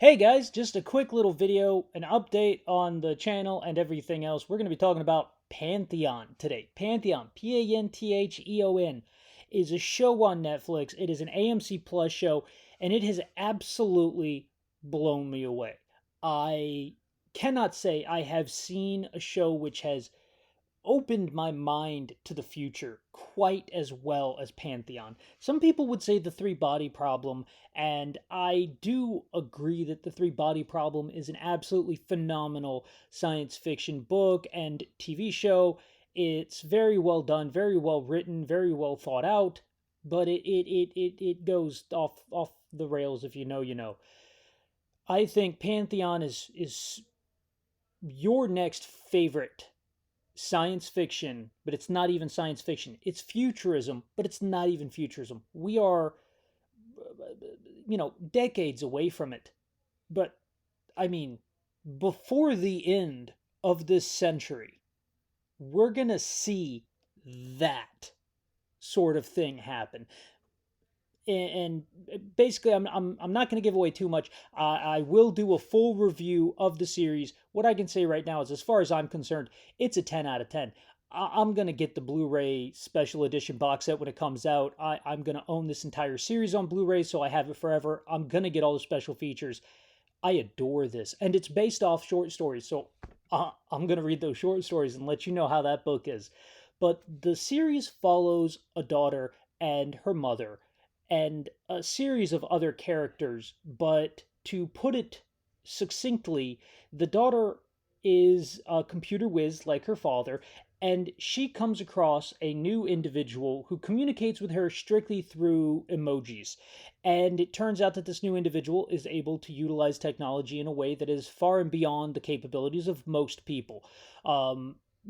Hey guys, just a quick little video, an update on the channel and everything else. We're going to be talking about Pantheon today. Pantheon, Pantheon, is a show on Netflix. It is an AMC Plus show, and it has absolutely blown me away. I cannot say I have seen a show which has opened my mind to the future quite as well as Pantheon. Some people would say the three body problem, and I do agree that the three body problem is an absolutely phenomenal science fiction book and TV show. It's very well done, very well written, very well thought out, but it goes off the rails. If you know, you know. I think Pantheon is your next favorite science fiction, but it's not even science fiction. It's futurism, but it's not even futurism. We are, decades away from it. But, I mean, before the end of this century, we're going to see that sort of thing happen. And basically, I'm not going to give away too much. I will do a full review of the series. What I can say right now is, as far as I'm concerned, it's a 10 out of 10. I'm going to get the Blu-ray special edition box set when it comes out. I'm going to own this entire series on Blu-ray, so I have it forever. I'm going to get all the special features. I adore this, and it's based off short stories, so I'm going to read those short stories and let you know how that book is. But the series follows a daughter and her mother and a series of other characters, but to put it succinctly, the daughter is a computer whiz like her father, and she comes across a new individual who communicates with her strictly through emojis. And it turns out that this new individual is able to utilize technology in a way that is far and beyond the capabilities of most people.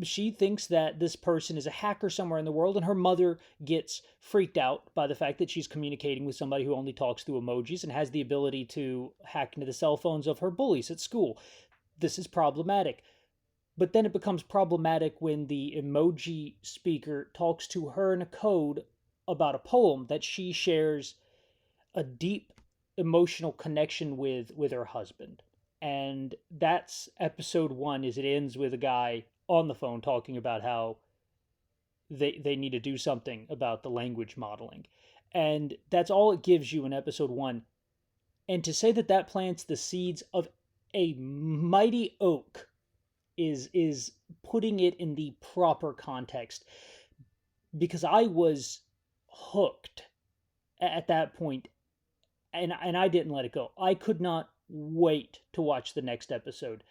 She thinks that this person is a hacker somewhere in the world, and her mother gets freaked out by the fact that she's communicating with somebody who only talks through emojis and has the ability to hack into the cell phones of her bullies at school. This is problematic. But then it becomes problematic when the emoji speaker talks to her in a code about a poem that she shares a deep emotional connection with her husband. And that's episode 1. Is it ends with a guy on the phone talking about how they need to do something about the language modeling. And that's all it gives you in episode 1. And to say that that plants the seeds of a mighty oak is putting it in the proper context, because I was hooked at that point, and I didn't let it go. I could not wait to watch the next episode.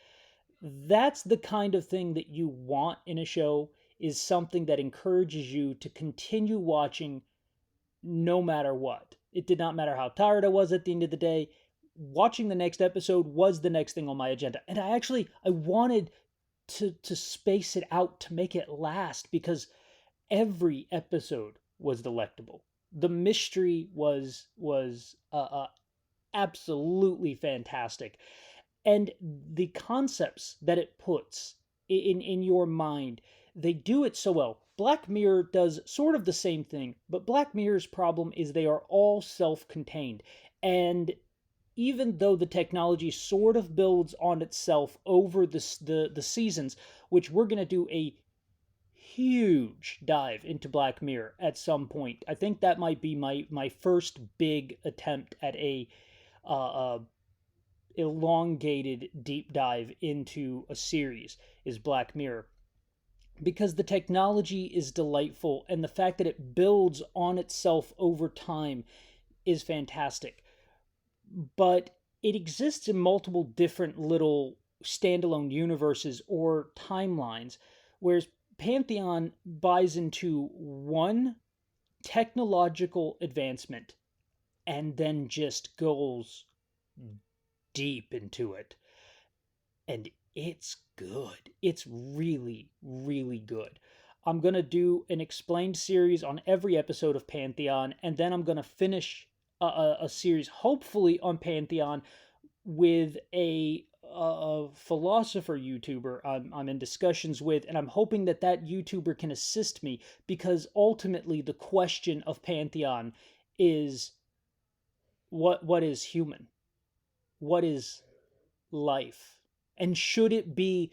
That's the kind of thing that you want in a show, is something that encourages you to continue watching no matter what. It did not matter how tired I was at the end of the day. Watching the next episode was the next thing on my agenda. And I wanted to space it out to make it last, because every episode was delectable. The mystery was absolutely fantastic, and the concepts that it puts in your mind, they do it so well. Black Mirror does sort of the same thing, but Black Mirror's problem is they are all self-contained, and even though the technology sort of builds on itself over the seasons, which we're going to do a huge dive into Black Mirror at some point. I think that might be my first big attempt at a uh, elongated deep dive into a series, is Black Mirror, because the technology is delightful and the fact that it builds on itself over time is fantastic. But it exists in multiple different little standalone universes or timelines, whereas Pantheon buys into one technological advancement and then just goes deep into it. And it's good. It's really, really good. I'm going to do an explained series on every episode of Pantheon, and then I'm going to finish a series, hopefully on Pantheon, with a philosopher YouTuber I'm in discussions with, and I'm hoping that that YouTuber can assist me, because ultimately the question of Pantheon is what is human? what is life? And should it be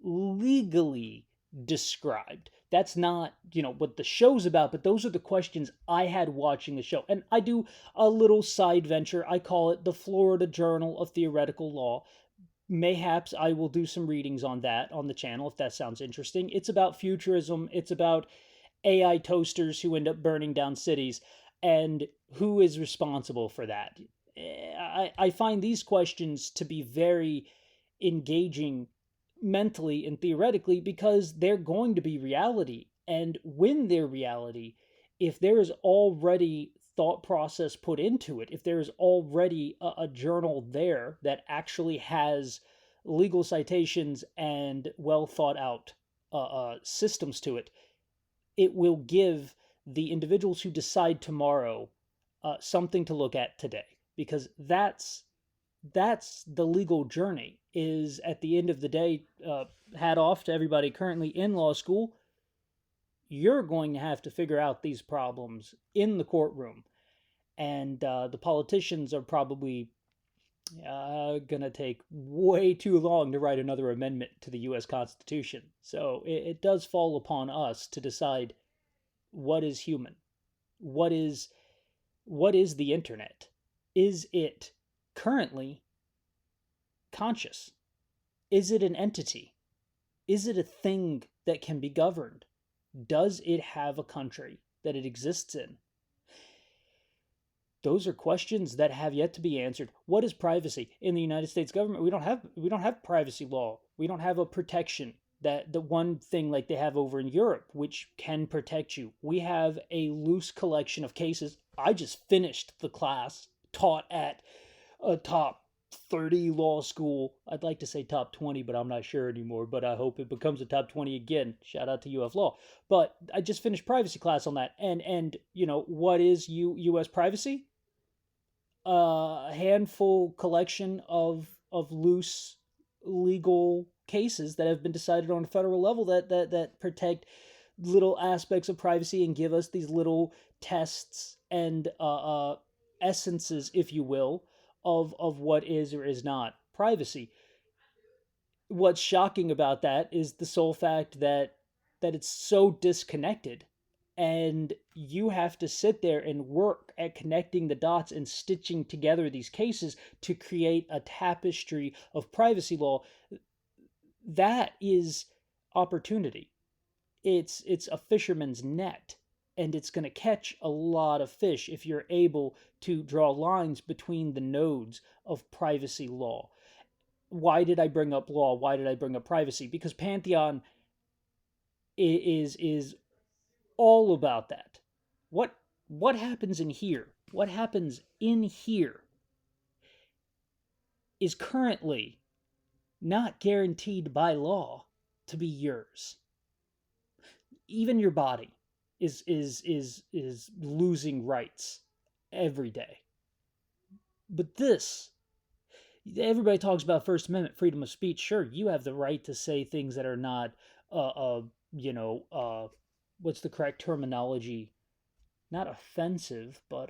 legally described? That's not, what the show's about, but those are the questions I had watching the show. And I do a little side venture. I call it the Florida Journal of Theoretical Law. Mayhaps I will do some readings on that on the channel if that sounds interesting. It's about futurism, it's about AI toasters who end up burning down cities, and who is responsible for that. I find these questions to be very engaging mentally and theoretically because they're going to be reality. And when they're reality, if there is already thought process put into it, if there is already a journal there that actually has legal citations and well thought out systems to it, it will give the individuals who decide tomorrow something to look at today, because that's the legal journey. Is at the end of the day, hat off to everybody currently in law school, you're going to have to figure out these problems in the courtroom, and the politicians are probably gonna take way too long to write another amendment to the U.S. Constitution. So it does fall upon us to decide what is human, what is the internet. Is it currently conscious? Is it an entity? Is it a thing that can be governed? Does it have a country that it exists in? Those are questions that have yet to be answered. What is privacy? In the United States government, we don't have privacy law. We don't have a protection, that the one thing like they have over in Europe, which can protect you. We have a loose collection of cases. I just finished the class taught at a top 30 law school. I'd like to say top 20, but I'm not sure anymore, but I hope it becomes a top 20 again. Shout out to UF Law. But I just finished privacy class on that. And what is US privacy? A handful collection of loose legal cases that have been decided on a federal level that protect little aspects of privacy and give us these little tests and essences, if you will, of what is or is not privacy. What's shocking about that is the sole fact that it's so disconnected, and you have to sit there and work at connecting the dots and stitching together these cases to create a tapestry of privacy law. That is opportunity. It's a fisherman's net, and it's going to catch a lot of fish if you're able to draw lines between the nodes of privacy law. Why did I bring up law? Why did I bring up privacy? Because Pantheon is all about that. What happens in here? What happens in here is currently not guaranteed by law to be yours. Even your body is losing rights every day. But this, everybody talks about First Amendment, freedom of speech. Sure, you have the right to say things that are not, what's the correct terminology? Not offensive, but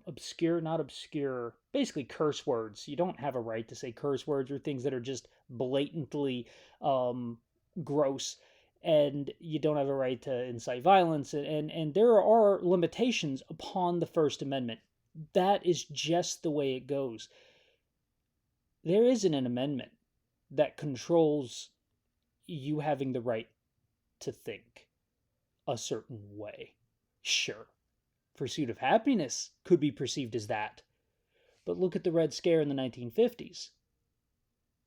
obscure, not obscure. Basically, curse words. You don't have a right to say curse words or things that are just blatantly gross, and you don't have a right to incite violence. And there are limitations upon the First Amendment. That is just the way it goes. There isn't an amendment that controls you having the right to think a certain way. Sure, pursuit of happiness could be perceived as that. But look at the Red Scare in the 1950s.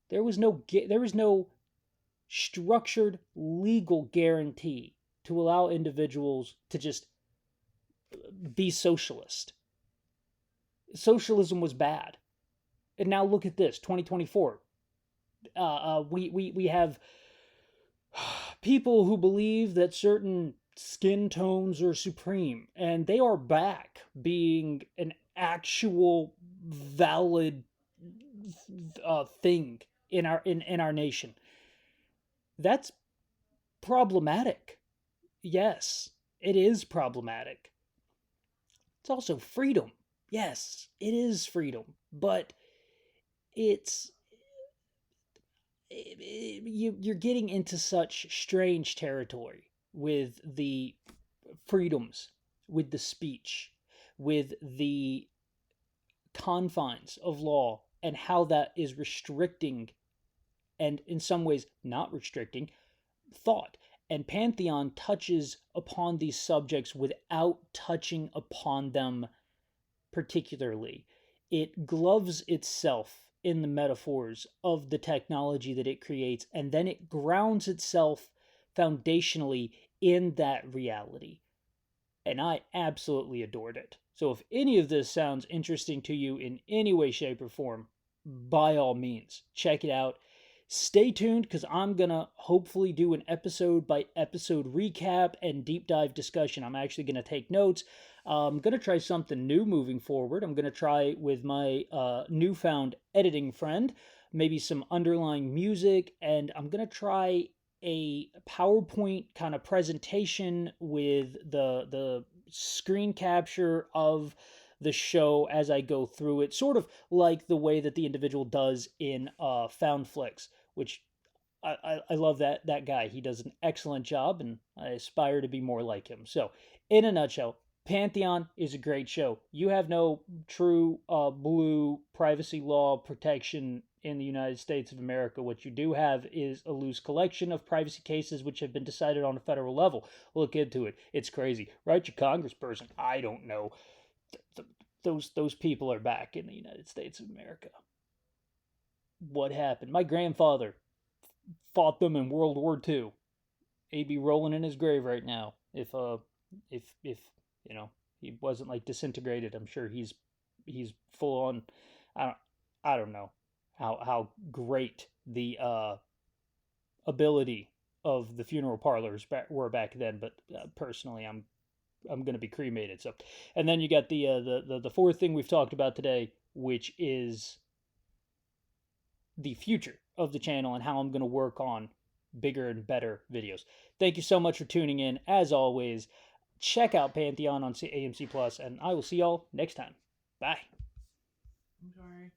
There was no structured legal guarantee to allow individuals to just be socialist. Socialism was bad. And now look at this, 2024. We have people who believe that certain skin tones are supreme, and they are back being an actual valid thing in our nation. That's problematic. Yes, it is problematic. It's also freedom. Yes, it is freedom, but it's you're getting into such strange territory with the freedoms, with the speech, with the confines of law, and how that is restricting and in some ways not restricting thought. And Pantheon touches upon these subjects without touching upon them particularly. It gloves itself in the metaphors of the technology that it creates, and then it grounds itself foundationally in that reality. And I absolutely adored it. So if any of this sounds interesting to you in any way, shape, or form, by all means, check it out. Stay tuned because I'm going to hopefully do an episode by episode recap and deep dive discussion. I'm actually going to take notes. I'm going to try something new moving forward. I'm going to try with my newfound editing friend, maybe some underlying music, and I'm going to try a PowerPoint kind of presentation with the screen capture of the show as I go through it, sort of like the way that the individual does in Found Flicks, which I love that guy. He does an excellent job, and I aspire to be more like him. So, in a nutshell, Pantheon is a great show. You have no true blue privacy law protection in the United States of America. What you do have is a loose collection of privacy cases which have been decided on a federal level. Look into it. It's crazy. Write your congressperson. I don't know. Those people are back in the United States of America. What happened? My grandfather fought them in World War II. He'd be rolling in his grave right now if you know he wasn't like disintegrated. I'm sure he's full on. I don't know how great the ability of the funeral parlors were back then, but personally, I'm going to be cremated. So, and then you got the fourth thing we've talked about today, which is the future of the channel and how I'm going to work on bigger and better videos. Thank you so much for tuning in. As always, check out Pantheon on AMC Plus, and I will see y'all next time. Bye. I'm sorry.